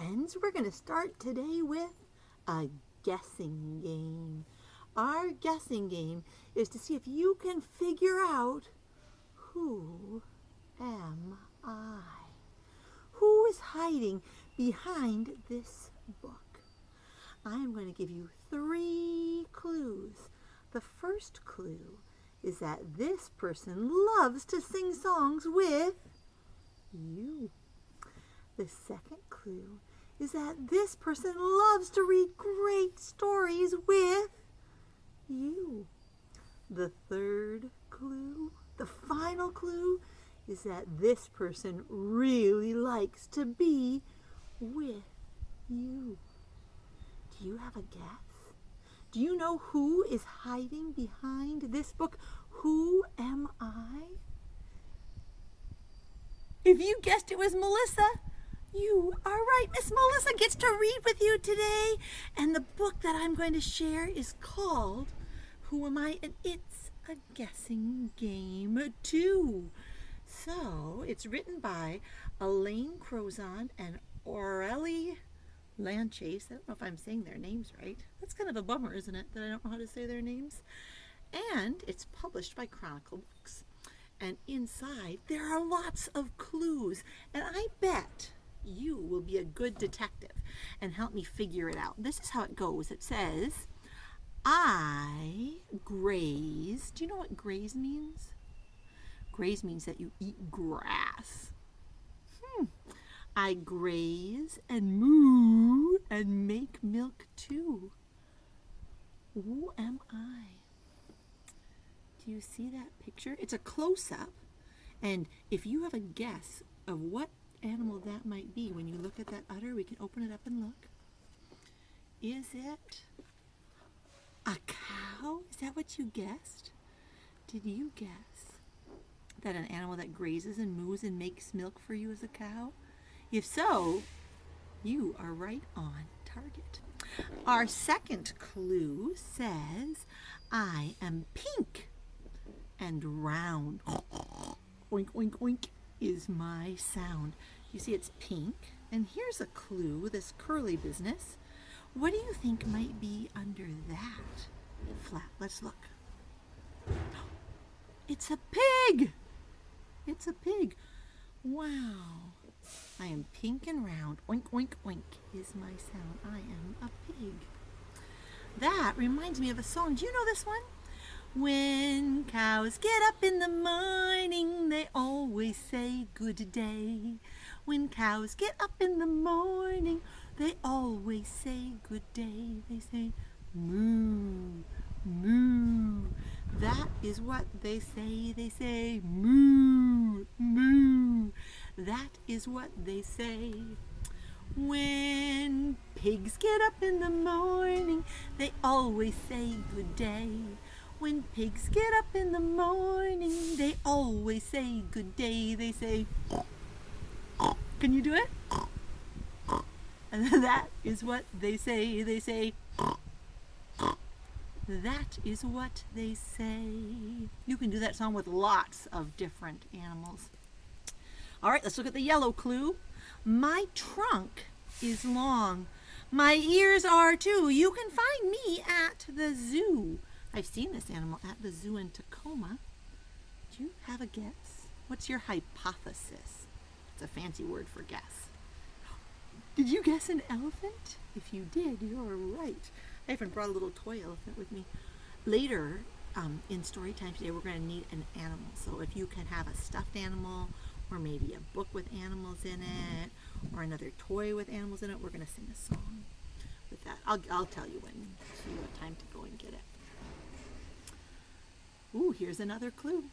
friends, we're going to start today with a guessing game. Our guessing game is to see if you can figure out who am I? Who is hiding behind this book? I am going to give you 3 clues. The first clue is that this person loves to sing songs with you. The second clue is that this person loves to read great stories with you. The third clue, the final clue, is that this person really likes to be with you. Do you have a guess? Do you know who is hiding behind this book? Who am I? If you guessed it was Melissa, you are right. Miss Melissa gets to read with you today. And the book that I'm going to share is called Who Am I? And it's a guessing game too. So it's written by Alain Crozon and Aurélie Lanchase. I don't know if I'm saying their names right. That's kind of a bummer, isn't it, that I don't know how to say their names? And it's published by Chronicle Books. And inside there are lots of clues. And I bet you will be a good detective and help me figure it out. This is how it goes. It says, I graze. Do you know what graze means? Graze means that you eat grass. I graze and moo and make milk too. Who am I? Do you see that picture? It's a close-up. And if you have a guess of what animal that might be, when you look at that udder, we can open it up and look. Is it a cow? Is that what you guessed? Did you guess that an animal that grazes and moos and makes milk for you is a cow? If so, you are right on target. Our second clue says, I am pink and round. Oink, oink, oink is my sound. You see it's pink. And here's a clue, this curly business. What do you think might be under that flap? Let's look. It's a pig. It's a pig. Wow. I am pink and round. Oink, oink, oink is my sound. I am a pig. That reminds me of a song. Do you know this one? When cows get up in the morning, they always say good day. When cows get up in the morning, they always say good day. They say moo, moo. That is what they say. They say moo, moo. That is what they say. When pigs get up in the morning, they always say good day. When pigs get up in the morning, they always say good day. They say, can you do it? And that is what they say. They say, that is what they say. You can do that song with lots of different animals. All right, let's look at the yellow clue. My trunk is long. My ears are too. You can find me at the zoo. I've seen this animal at the zoo in Tacoma. Do you have a guess? What's your hypothesis? It's a fancy word for guess. Did you guess an elephant? If you did, you're right. I even brought a little toy elephant with me. Later in story time today, we're going to need an animal. So if you can have a stuffed animal, or maybe a book with animals in it, or another toy with animals in it, we're going to sing a song with that. I'll tell you when, so you have time to go and get it. Ooh, here's another clue.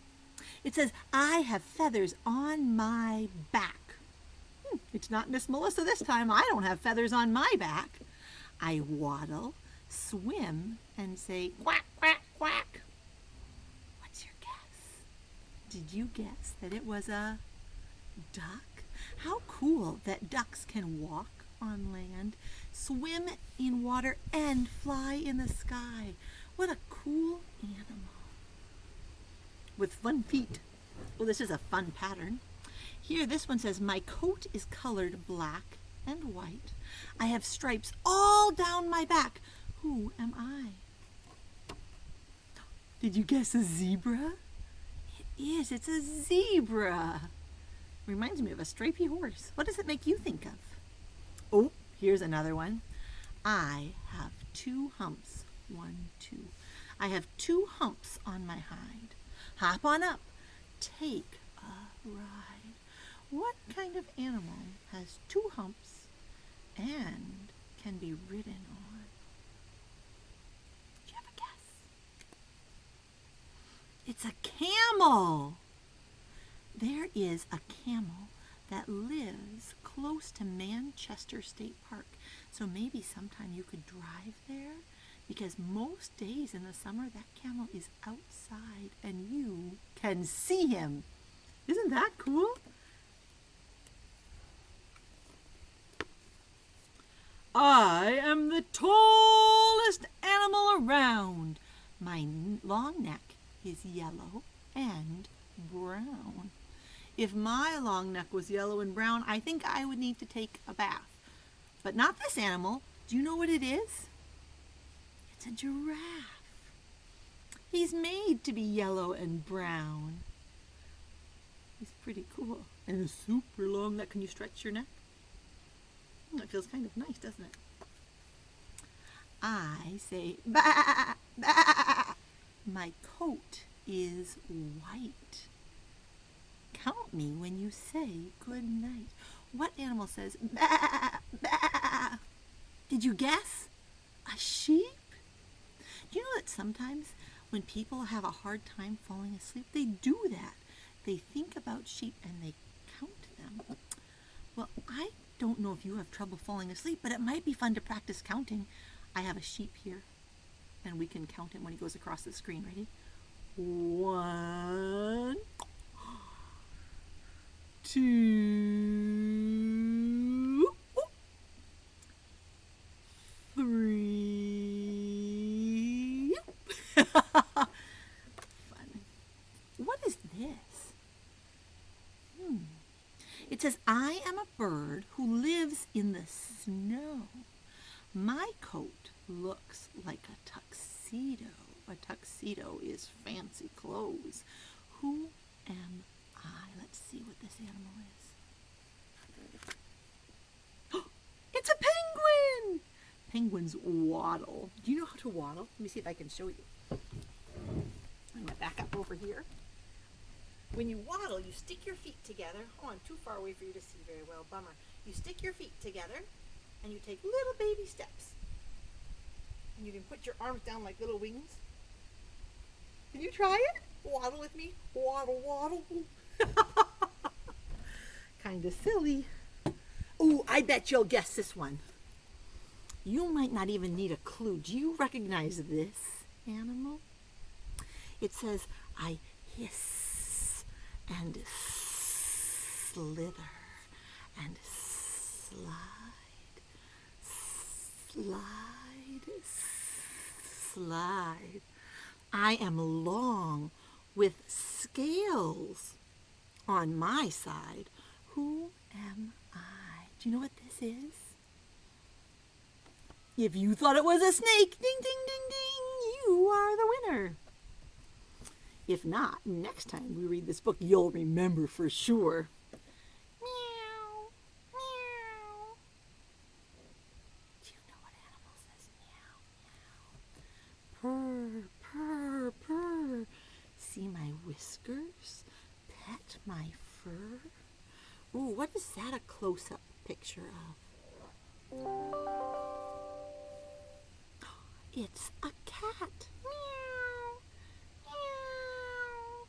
It says, I have feathers on my back. It's not Miss Melissa this time. I don't have feathers on my back. I waddle, swim, and say quack, quack, quack. What's your guess? Did you guess that it was a duck? How cool that ducks can walk on land, swim in water, and fly in the sky. What a cool animal. With fun feet. Well, this is a fun pattern. Here, this one says, my coat is colored black and white. I have stripes all down my back. Who am I? Did you guess a zebra? It is. It's a zebra. Reminds me of a stripy horse. What does it make you think of? Oh, here's another one. I have 2 humps. 1, 2. I have 2 humps on my hide. Hop on up. Take a ride. What kind of animal has 2 humps and can be ridden on? Do you have a guess? It's a camel. There is a camel that lives close to Manchester State Park. So maybe sometime you could drive there, because most days in the summer that camel is outside and you can see him. Isn't that cool? I am the tallest animal around. My long neck is yellow and brown. If my long neck was yellow and brown, I think I would need to take a bath. But not this animal. Do you know what it is? It's a giraffe. He's made to be yellow and brown. He's pretty cool. And a super long neck. Can you stretch your neck? It feels kind of nice, doesn't it? I say, bah, bah. My coat is white. Count me when you say good night. What animal says, bah, bah? Did you guess? A sheep? Do you know that sometimes when people have a hard time falling asleep, they do that. They think about sheep and they count them. Well, I don't know if you have trouble falling asleep, but it might be fun to practice counting. I have a sheep here, and we can count him when he goes across the screen. Ready? 1, 2, 3. Fun. What is this? It says, I am a bird who lives in the snow. My coat looks like a tuxedo. A tuxedo is fancy clothes. Who am I? Let's see what this animal is. It's a penguin! Penguins waddle. Do you know how to waddle? Let me see if I can show you. I'm going to back up over here. When you waddle, you stick your feet together. Oh, I'm too far away for you to see very well. Bummer. You stick your feet together, and you take little baby steps. And you can put your arms down like little wings. Can you try it? Waddle with me. Waddle, waddle. Kind of silly. Oh, I bet you'll guess this one. You might not even need a clue. Do you recognize this animal? It says, I hiss and slither and slide, slide, slide. I am long with scales on my side. Who am I? Do you know what this is? If you thought it was a snake, ding, ding, ding, ding, you are the winner. If not, next time we read this book, you'll remember for sure. Meow, meow. Do you know what animal says meow, meow? Purr, purr, purr. See my whiskers? Pet my fur? Ooh, what is that a close-up picture of? It's a cat. Meow, meow.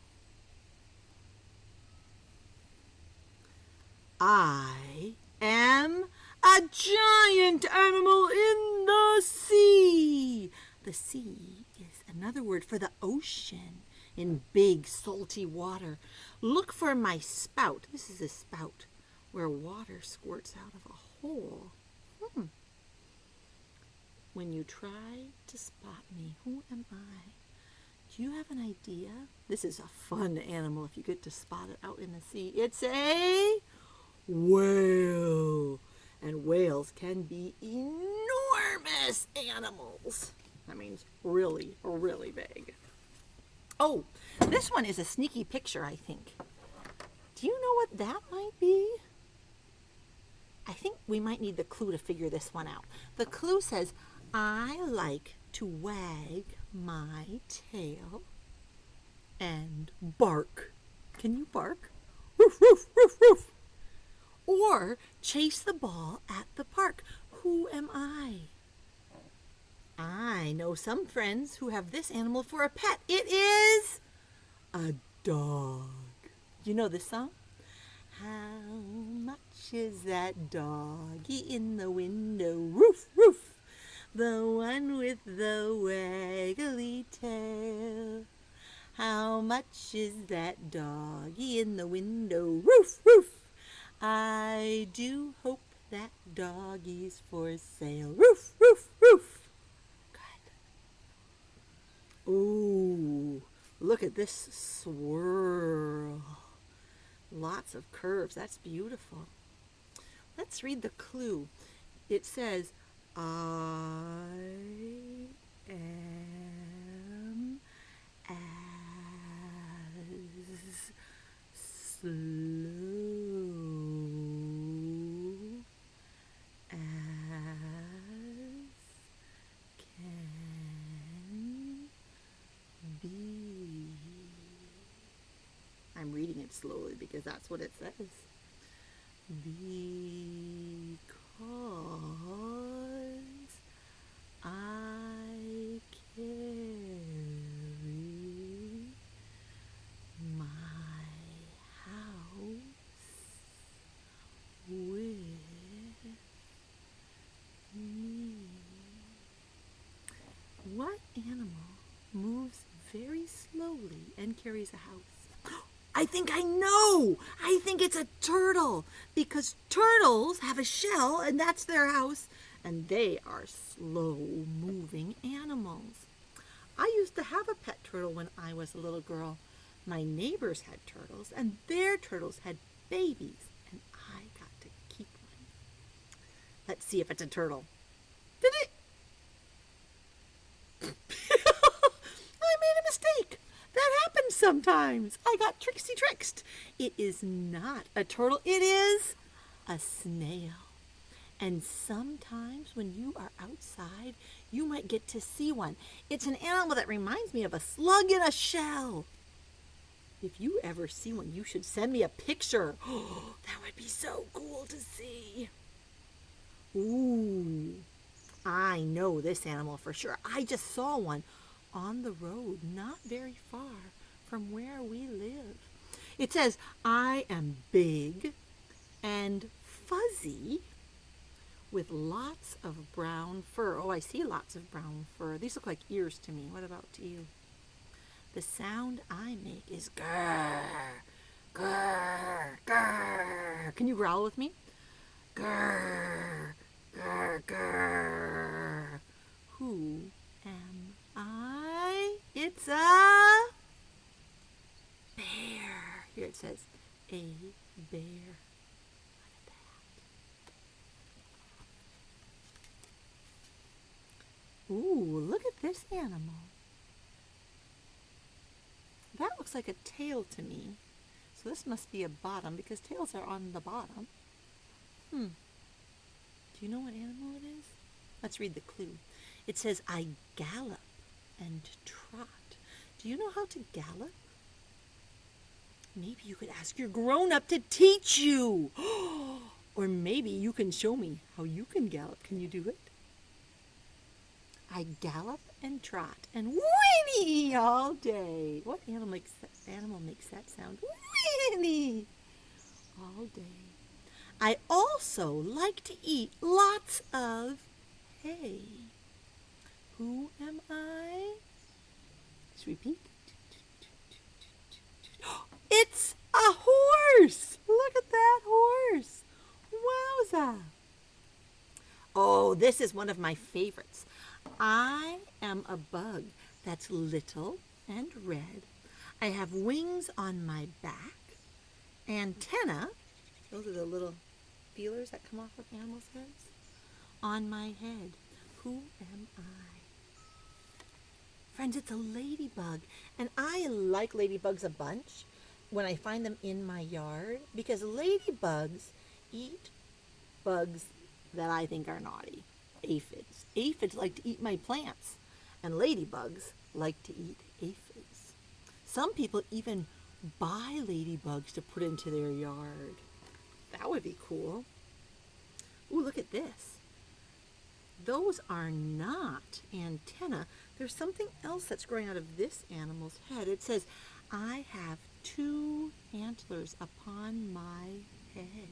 I am a giant animal in the sea. The sea is another word for the ocean in big salty water. Look for my spout. This is a spout where water squirts out of a hole. When you try to spot me, who am I? Do you have an idea? This is a fun animal if you get to spot it out in the sea. It's a whale. And whales can be enormous animals. That means really, really big. Oh, this one is a sneaky picture, I think. Do you know what that might be? I think we might need the clue to figure this one out. The clue says, I like to wag my tail and bark. Can you bark? Woof, woof, woof, woof. Or chase the ball at the park. Who am I? I know some friends who have this animal for a pet. It is a dog. You know this song? How much is that doggy in the window? Roof, roof. The one with the waggly tail. How much is that doggy in the window? Roof, roof. I do hope that doggy's for sale. Roof, roof, roof. Good. Ooh, look at this swirl. Lots of curves. That's beautiful. Let's read the clue. It says, I am as slow as can be. I'm reading it slowly because that's what it says. Because I carry my house with me. What animal moves very slowly and carries a house? I think I know. I think it's a turtle because turtles have a shell and that's their house and they are slow-moving animals. I used to have a pet turtle when I was a little girl. My neighbors had turtles and their turtles had babies and I got to keep one. Let's see if it's a turtle. Did it? I made a mistake. That happens sometimes. I got tricksy-tricked. It is not a turtle. It is a snail. And sometimes when you are outside, you might get to see one. It's an animal that reminds me of a slug in a shell. If you ever see one, you should send me a picture. Oh, that would be so cool to see. Ooh, I know this animal for sure. I just saw one on the road, not very far from where we live. It says, I am big and fuzzy with lots of brown fur. Oh, I see lots of brown fur. These look like ears to me. What about to you? The sound I make is grrr, grrr, grrr. Can you growl with me? Grrr, grrr, grrr. Who am I? It's a bear. Here it says, a bear. Look at that. Ooh, look at this animal. That looks like a tail to me. So this must be a bottom because tails are on the bottom. Do you know what animal it is? Let's read the clue. It says, I gallop and trot. Do you know how to gallop? Maybe you could ask your grown-up to teach you. Or maybe you can show me how you can gallop. Can you do it? I gallop and trot and whinny all day. What animal makes that sound? Whinny all day. I also like to eat lots of hay. Who am I? Let's repeat. It's a horse. Look at that horse. Wowza. Oh, this is one of my favorites. I am a bug that's little and red. I have wings on my back, antenna, those are the little feelers that come off of animals' heads? On my head. Who am I? Friends, it's a ladybug. And I like ladybugs a bunch when I find them in my yard because ladybugs eat bugs that I think are naughty. Aphids. Aphids like to eat my plants. And ladybugs like to eat aphids. Some people even buy ladybugs to put into their yard. That would be cool. Ooh, look at this. Those are not antennae. There's something else that's growing out of this animal's head. It says, I have 2 antlers upon my head.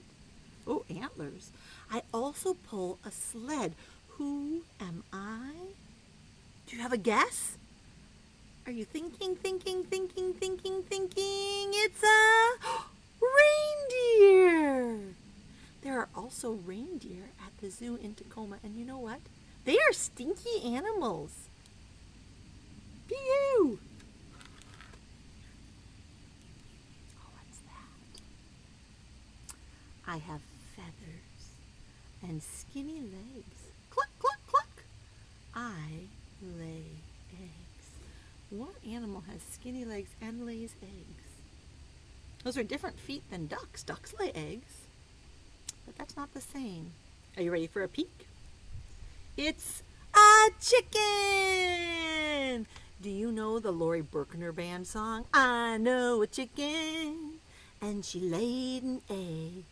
Oh, antlers. I also pull a sled. Who am I? Do you have a guess? Are you thinking? It's a reindeer. There are also reindeer at the zoo in Tacoma, and you know what? They are stinky animals. Pew! Oh, what's that? I have feathers and skinny legs. Cluck, cluck, cluck. I lay eggs. What animal has skinny legs and lays eggs? Those are different feet than ducks. Ducks lay eggs, but that's not the same. Are you ready for a peek? It's a chicken! Do you know the Lori Berkner Band song? I know a chicken, and she laid an egg.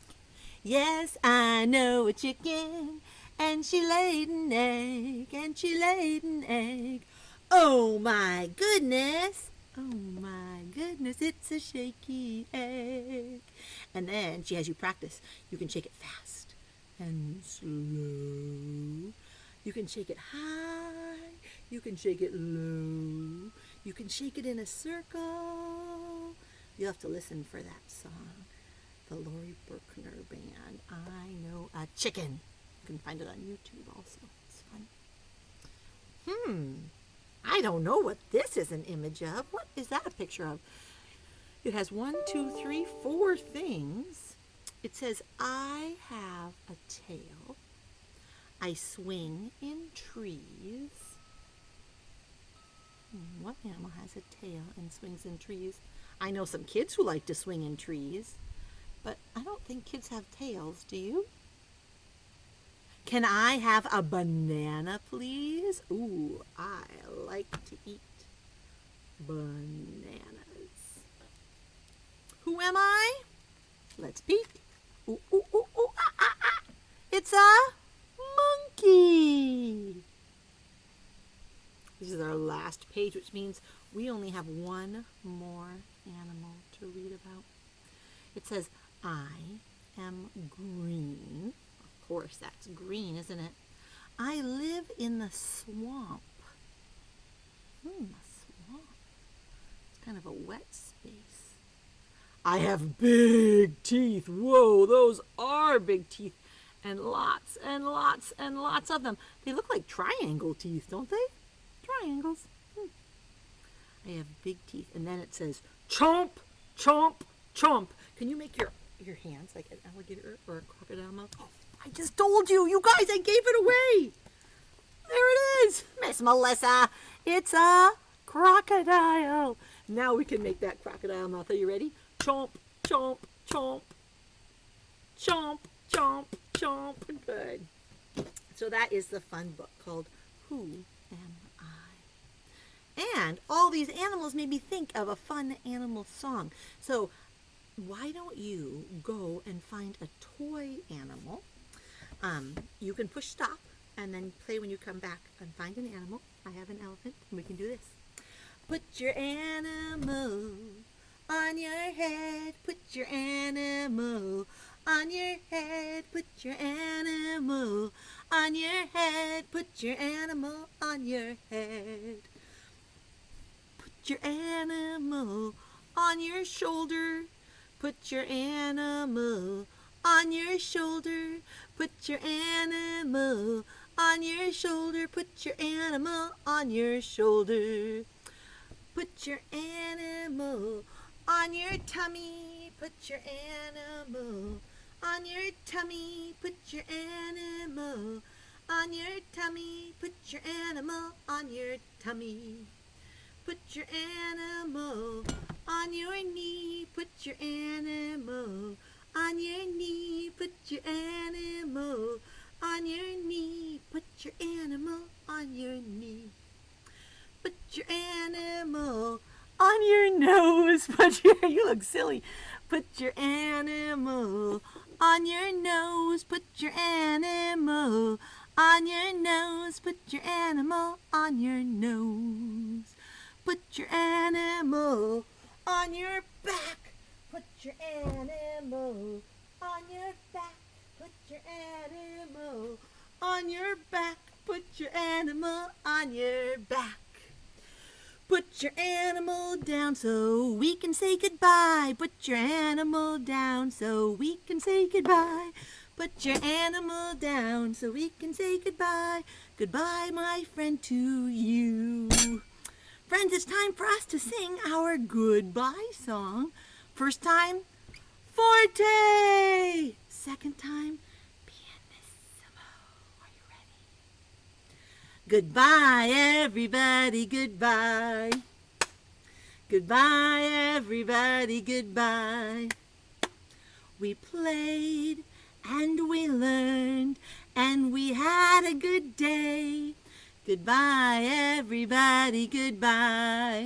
Yes, I know a chicken, and she laid an egg, and she laid an egg. Oh my goodness! Oh my goodness, it's a shaky egg. And then she has you practice. You can shake it fast and slow. You can shake it high. You can shake it low. You can shake it in a circle. You'll have to listen for that song. The Lori Berkner Band, I Know a Chicken. You can find it on YouTube also. It's fun. I don't know what this is an image of. What is that a picture of? It has 1, 2, 3, 4 things. It says, I have a tail. I swing in trees. What animal has a tail and swings in trees? I know some kids who like to swing in trees, but I don't think kids have tails. Do you? Can I have a banana, please? Ooh, I like to eat bananas. Who am I? Let's peek. Ooh, ooh, ooh, ooh, ah, ah, ah. It's a monkey. This is our last page, which means we only have one more animal to read about. It says, I am green. Of course, that's green, isn't it? I live in the swamp. The swamp. It's kind of a wet space. I have big teeth. Whoa, those are big teeth. And lots and lots and lots of them. They look like triangle teeth, don't they? Triangles. I have big teeth. And then it says, chomp, chomp, chomp. Can you make your hands like an alligator or a crocodile mouth? Oh, I just told you. You guys, I gave it away. There it is. Miss Melissa. It's a crocodile. Now we can make that crocodile mouth. Are you ready? Chomp, chomp, chomp. Chomp, chomp, chomp. Good. So that is the fun book called Who Am I? And all these animals made me think of a fun animal song. So why don't you go and find a toy animal? You can push stop and then play when you come back and find an animal. I have an elephant and we can do this. Put your animal on your head. Put your animal on your head. Put your animal on your head. Put your animal on your head. Put your animal on your shoulder. Put your animal on your shoulder. Put your animal on your shoulder. Put your animal on your shoulder. Put your animal on your tummy. Put your animal On your tummy, put your animal. On your tummy, put your animal on your tummy. Put your animal on your knee. Put your animal on your knee. Put your animal on your knee. Put your animal on your knee. Put your animal on your nose. You look silly. Put your animal on your nose. Put your animal on your nose. Put your animal on your nose. Put your animal on your back. Put your animal on your back. Put your animal on your back. Put your animal on your back. Put your animal down so we can say goodbye. Put your animal down so we can say goodbye. Put your animal down so we can say goodbye. Goodbye, my friend, to you. Friends, it's time for us to sing our goodbye song. First time, forte. Second time, pianissimo. Are you ready? Goodbye, everybody, goodbye. Goodbye, everybody, goodbye. We played and we learned and we had a good day. Goodbye, everybody, goodbye.